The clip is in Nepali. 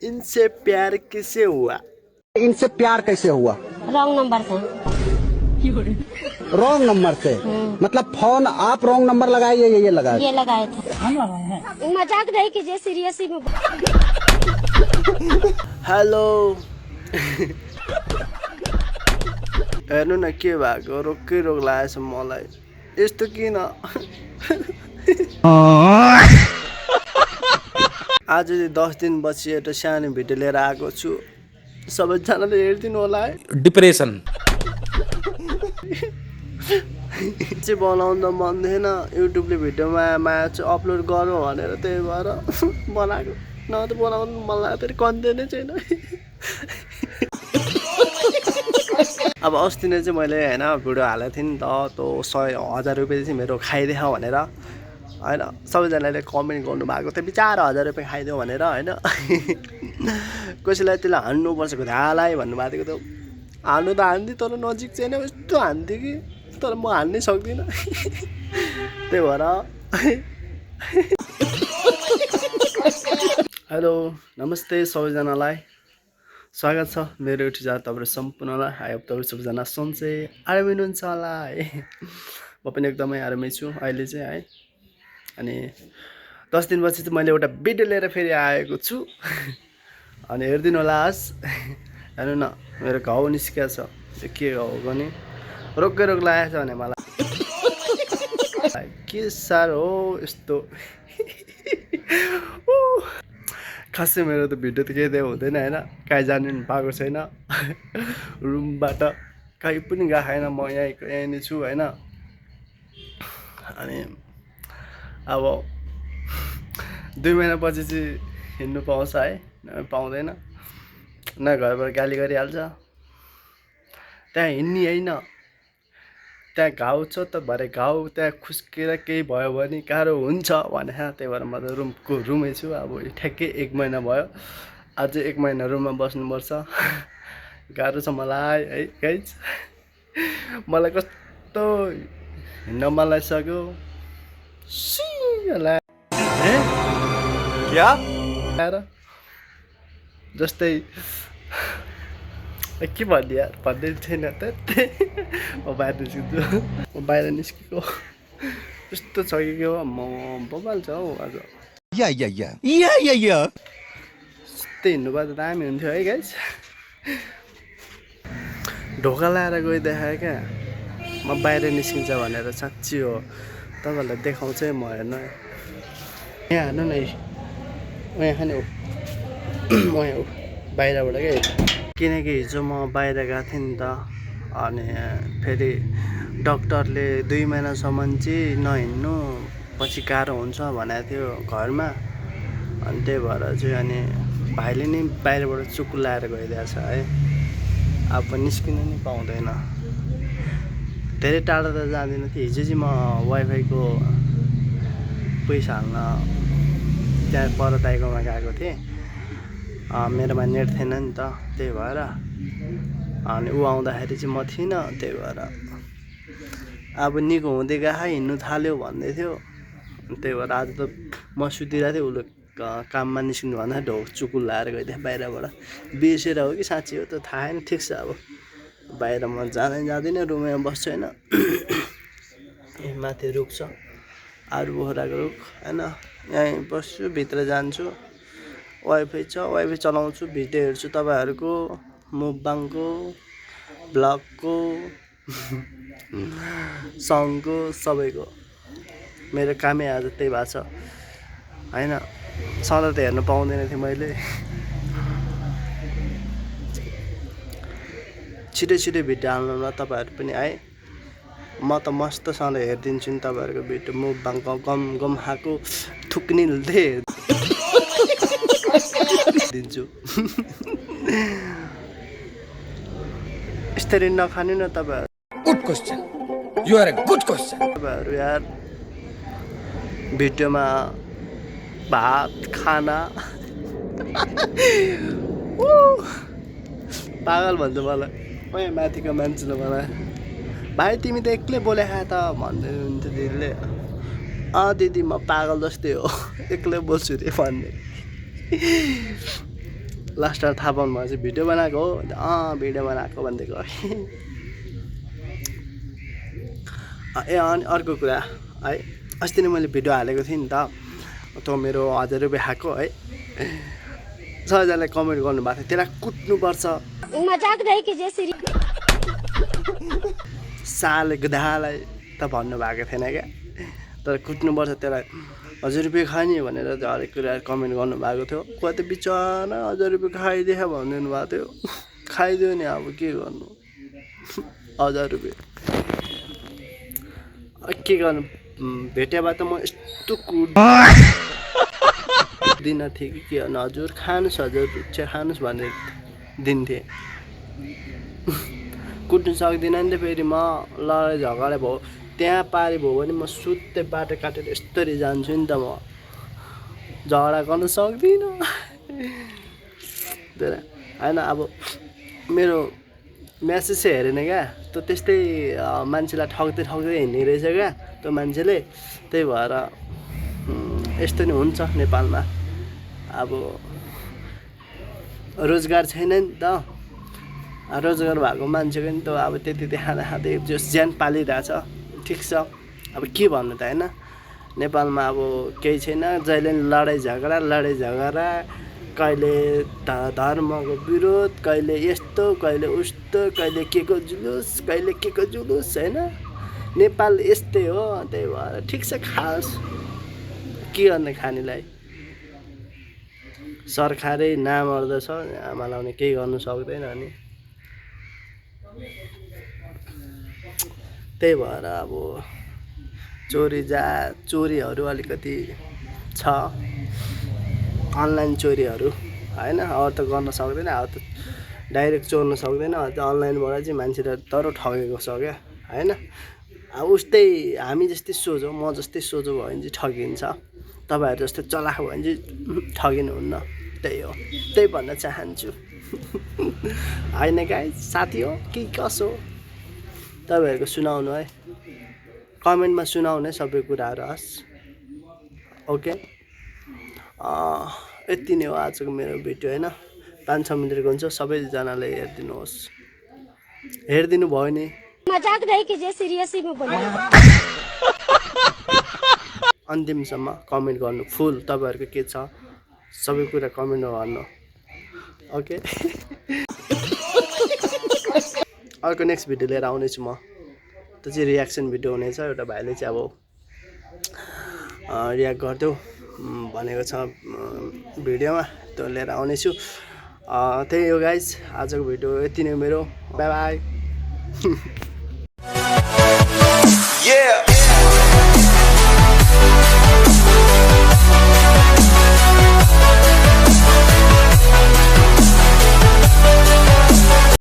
इनसे प्यार कैसे हुआ? इनसे प्यार कैसे हुआ? रॉन्ग नंबर से। रॉन्ग नंबर से? मतलब फोन आप रॉन्ग नंबर लगाए या ये लगाए? ये लगाए थे। हम लगाए हैं। मजाक नहीं कीजिए, सीरियस ही में। हेलो हेर्नु न के भएको रोकै रोग लागेछ मलाई यस्तो किन आज 10 दिनपछि एउटा सानो भिडियो लिएर आएको छु सबैजनाले हेरिदिनु होला है डिप्रेसन चाहिँ बनाउन मन थिएन युट्युबले भिडियोमा माया चाहिँ अपलोड गरौँ भनेर त्यही भएर बनाएको न त बनाउनु मन लाग्यो फेरि कन्टेन्टै छैन अब अस्ति नै चाहिँ मैले होइन भिडियो हालेको थिएँ नि त त्यो 100,000 रुपियाँ चाहिँ मेरो खाइदेऊ भनेर होइन सबैजनाले कमेन्ट गर्नुभएको थियो बिचारा 1000 रुपियाँ खाइदेऊ भनेर होइन कसैलाई त्यसलाई हान्नुपर्छ धालाई भन्नुभएको थियो हान्नु त हान्थेँ तर नजिक चाहिँ होइन यस्तो हान्थेँ कि तर म हान्नै सक्दिनँ त्यही भएर हेलो नमस्ते सबैजनालाई स्वागत छ मेरो युट्युब च्यानल तपाईहरु सम्पूर्णलाई आई होप तपाईहरु सबैजना सन्चै आरामै हुनुहुन्छ होला है म पनि एकदमै आरामै छु अहिले चाहिँ है अनि 10 दिनपछि चाहिँ मैले एउटा भिडियो लिएर फेरि आएको छु अनि हेर्दिनु होला आज हेर्नु न मेरो घाउ निस्केको छ त्यो के हो भने रोगै रोग लागेको छ भने मलाई के साह्रो हो यस्तो खासै मेरो त भिडियो त केही हुँदैन होइन कहीँ जानु पनि पाएको छैन रुमबाट कहीँ पनि गएको छैन म यहीँ नै छु होइन अनि अब 2 महिनापछि चाहिँ हिँड्नु पाउँछ है पाउँदैन न घरबाट गाली गरिहाल्छ त्यहाँ हिँड्ने होइन त्यहाँ घाउ छ त भरे घाउ त्यहाँ खुस्केर केही भयो भने गाह्रो हुन्छ भने त्यही भएर म त रुमै छु अब ठ्याक्कै 1 महिना भयो अझै 1 महिना रुममा बस्नुपर्छ गाह्रो छ मलाई है गाइज मलाई कस्तो हिँड्न मन लागिसक्यो क्या जस्तै के भन्ने यार भन्दै छैन त म बाहिर निस्किन्छु म बाहिर निस्केको यस्तो छ कि के हो म बबाल छ हौ आज यस्तै हिँड्नुपर्दा दामी हुन्थ्यो है गाइस ढोका लाएर गइदेखाएँ क्या म बाहिर निस्किन्छ भनेर साँच्ची हो तपाईँहरूलाई देखाउँछ म हेर्नु यहाँ हेर्नु न यहाँ नि हो म यहाँ हो बाहिरबाट क्या किनकि हिजो म बाहिर गएको थिएँ नि त अनि फेरि डक्टरले 2 महिनासम्म चाहिँ नहिँड्नु पछि गाह्रो हुन्छ भनेको थियो घरमा अनि त्यही भएर चाहिँ अनि भाइले नि बाहिरबाट चुक्कु लाएर गइदिएको छ है अब निस्किनु नि पाउँदैन धेरै टाढा त जाँदैन थिएँ हिजो चाहिँ म वाइफाईको पैसा हाल्न त्यहाँ पर दाइकोमा गएको थिएँ मेरोमा नेट थिएन नि त त्यही भएर अनि ऊ आउँदाखेरि चाहिँ म थिइनँ त्यही भएर अब निको हुँदै गएको हिँड्नु थाल्यो भन्दै थियो त्यही भएर आज त म सुतिरहेको थिएँ उसले काममा निस्किनु भन्दा चुकुल लाएर गइदिएँ बाहिरबाट बिर्सेर हो कि साँच्ची हो त थाहा छैन ठिक छ अब बाहिर म जाँदैन रुममा बस्छु होइन माथि रुख छ आरू बोराको रुख होइन यहीँ बस्छु भित्र जान्छु वाइफाई छ वाइफाई चलाउँछु भिडियो हेर्छु तपाईँहरूको मुकबाङको ब्लगको सङको सबैको मेरो कामै आज त्यही भएको छ होइन सधैँ त हेर्नु पाउँदैन थिएँ मैले छिटो भिडियो हाल्नु ल तपाईँहरू पनि है म त मस्तसँगले हेरिदिन्छु नि तपाईँहरूको भिडियो मुकबाङको गम खाएको थुक्निल्दै दिन्छु यसरी नखानु न तपाईँहरू good question you are a good question तपाईँहरू यार भिडियोमा भात खाना पागल भन्छ मलाई ओए माथिको मान्छेले मलाई भाइ तिमी त एक्लै बोलेखा त भन्दै हुन्थ्यो दिदीले दिदी म पागल जस्तै हो एक्लै बोल्छु रे भन्ने लास्टमा थाहा पाउनु भयो चाहिँ भिडियो बनाएको हो भिडियो बनाएको भनिदिएको ए अनि अर्को कुरा है अस्ति नै मैले भिडियो हालेको थिएँ नि त त्यो मेरो 1000 रुपियाँ खाएको है सबैजनाले कमेन्ट गर्नुभएको थियो त्यसलाई कुट्नुपर्छ मजाक नहीं कीजिए सीरियस साले गधालाई त भन्नुभएको थिएन क्या तर कुट्नुपर्छ त्यसलाई 1000 रुपियाँ खाने भनेर हरेक कुरा कमेन्ट गर्नुभएको थियो कति बिचरा 1000 रुपियाँ खाइदिए भनिदिनु भएको थियो खाइदियो नि अब के गर्नु 1000 रुपियाँ के गर्नु भेट्या भए त म यस्तो दिन थिएँ कि के गर्नु हजुर खानुहोस् हजुर चाहिँ खानुहोस् भनेर दिन्थेँ कुट्नु सक्दिनँ नि त फेरि म लडाइँ झगडा भयो त्यहाँ पारी भयो भने म सुत्ते बाटो काटेर यस्तरी जान्छु नि त म झगडा गर्न सक्दिनँ होइन अब मेरो म्यासेज चाहिँ हेरेन क्या त्यो त्यस्तै मान्छेलाई ठग्दै हिँड्ने रहेछ क्या त्यो मान्छेले त्यही भएर यस्तो नि हुन्छ नेपालमा अब रोजगार छैन नि त रोजगार भएको मान्छेको नि त अब त्यति खाँदै जो ज्यान पालिरहेछ ठिक छ अब के भन्नु त होइन नेपालमा अब केही छैन जहिले लडाइँ झगडा कहिले धर्मको विरोध कहिले यस्तो कहिले उस्तो कहिले के को जुलुस होइन नेपाल यस्तै हो त्यही भएर ठिक छ खास के गर्ने खानेलाई सरकारै नामर्दछ आमा लाउने केही गर्नु सक्दैन अनि त्यही भएर अब चोरीहरू अलिकति छ अनलाइन चोरीहरू होइन अब त गर्न सक्दैन अब त डाइरेक्ट चोर्न सक्दैन अब त अनलाइनबाट चाहिँ मान्छेलाई तर ठगेको छ क्या होइन अब उस्तै हामी जस्तै सोझो म जस्तै सोझो भयो भने चाहिँ ठगिन्छ तपाईँहरू जस्तो चलाख भयो भने चाहिँ ठगिनुहुन्न त्यही हो त्यही भन्न चाहन्छु होइन गाइस साथी हो कि कसो तपाईँहरूको सुनाउनु है कमेन्टमा सुनाउनु है सबै कुराहरू हस् ओके यति नै हो आजको मेरो भिडियो होइन 5-6 मिनटको हुन्छ सबैजनाले हेरिदिनु भयो नि मजाक नहीं कीजिए सीरियसली में बोलिए अन्तिमसम्म कमेन्ट गर्नु फुल तपाईँहरूको के छ सबै कुरा कमेन्टमा भन्नु ओके अर्को नेक्स्ट भिडियो लिएर आउनेछु म त्यो चाहिँ रियाक्सन भिडियो हुनेछ एउटा भाइले चाहिँ अब रियाक्ट गरिदेऊ भनेको छ भिडियोमा त्यो लिएर आउनेछु त्यही हो गाइज आजको भिडियो यति नै मेरो बाई बाई